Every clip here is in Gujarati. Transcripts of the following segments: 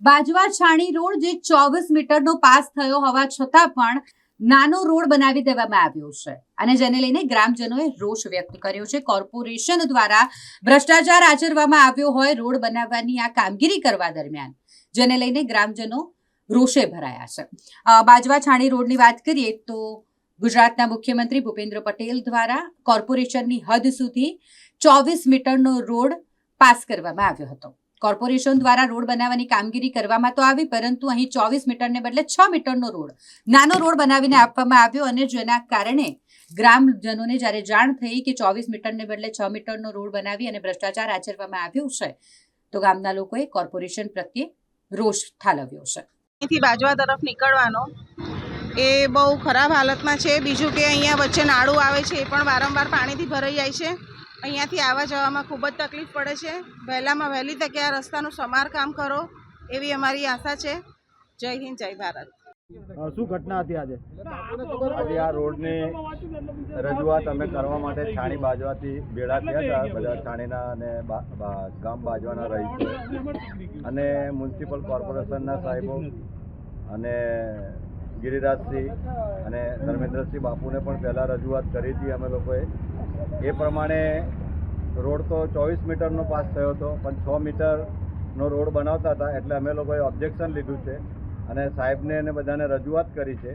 બાજવા છાણી રોડ જે 24 મીટરનો પાસ થયો હોવા છતાં પણ નાનો રોડ બનાવી દેવામાં આવ્યો છે અને જેને લઈને ગ્રામજનોએ રોષ વ્યક્ત કર્યો છે। કોર્પોરેશન દ્વારા ભ્રષ્ટાચાર આચરવામાં આવ્યો હોય રોડ બનાવવાની આ કામગીરી કરવા દરમિયાન, જેને લઈને ગ્રામજનો રોષે ભરાયા છે। બાજવા છાણી રોડની વાત કરીએ તો ગુજરાતના મુખ્યમંત્રી ભૂપેન્દ્ર પટેલ દ્વારા કોર્પોરેશનની હદ સુધી 24 મીટરનો રોડ પાસ કરવામાં આવ્યો હતો। કોર્પોરેશન દ્વારા રોડ બનાવવાની કામગીરી કરવામાં તો આવી, પરંતુ અહીં 24 મીટરને બદલે 6 મીટરનો રોડ, નાનો રોડ બનાવીને આપવામાં આવ્યો અને જેના કારણે ગ્રામજનોને જ્યારે જાણ થઈ કે 24 મીટરને બદલે 6 મીટરનો રોડ બનાવી અને ભ્રષ્ટાચાર આચરવામાં આવ્યો છે, તો ગામના લોકોએ કોર્પોરેશન પ્રત્યે રોષ ઠાલવ્યો છે। અહીંથી બાજવા તરફ નીકળવાનો એ બહુ ખરાબ હાલતમાં છે। બીજું કે અહીંયા વચ્ચે નાળું આવે છે, એ પણ વારંવાર પાણીથી ભરાઈ જાય છે। અહીંયાથી આવવા જવામાં ખૂબ જ તકલીફ પડે છે। વહેલામાં વહેલી તકે આ રસ્તાનું સમારકામ કરો એવી અમારી આશા છે। જય હિન્દ, જય ભારત। શું ઘટના હતી આજે? આજે આ રોડની રજૂઆત અમે કરવા માટે છાણી બાજવાથી ભેળા થયા હતા, બધા છાણીના અને ગામ બાજવાના રહીશો અને મ્યુનિસિપલ કોર્પોરેશનના સાહેબો અને ગિરિરાજસિંહ અને ધર્મેન્દ્રસિંહ બાપુને પણ પહેલાં રજૂઆત કરી હતી અમે લોકોએ। એ પ્રમાણે રોડ તો 24 મીટરનો પાસ થયો હતો, પણ 6 મીટરનો રોડ બનાવતા હતા એટલે અમે લોકોએ ઓબ્જેક્શન લીધું છે અને સાહેબને અને બધાને રજૂઆત કરી છે।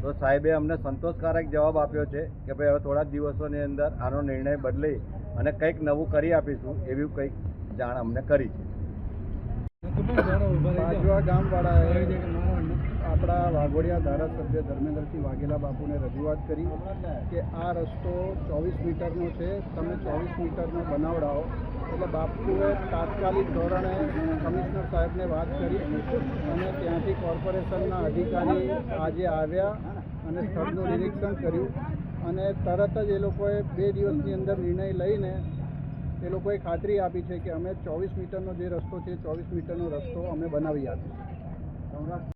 તો સાહેબે અમને સંતોષકારક જવાબ આપ્યો છે કે ભાઈ હવે થોડા દિવસોની અંદર આનો નિર્ણય બદલી અને કંઈક નવું કરી આપીશું, એવી કંઈક જાણ અમને કરી છે। બાજવા ગામવાળાએ આપણા વાઘોડિયા ધારાસભ્ય ધર્મેન્દ્રસિંહ વાઘેલા બાપુને રજૂઆત કરી કે આ રસ્તો 24 મીટરનો છે, તમે 24 મીટરનો બનાવડાવો। એટલે બાપુએ તાત્કાલિક ધોરણે કમિશનર સાહેબને વાત કરી અને ત્યાંથી કોર્પોરેશનના અધિકારી આજે આવ્યા અને સ્થળનું નિરીક્ષણ કર્યું અને તરત જ એ લોકોએ 2 દિવસની અંદર નિર્ણય લઈને એ લોકોએ ખાતરી આપી છે કે અમે 24 મીટરનો જે રસ્તો છે 24 મીટરનો રસ્તો અમે બનાવી આપીશું।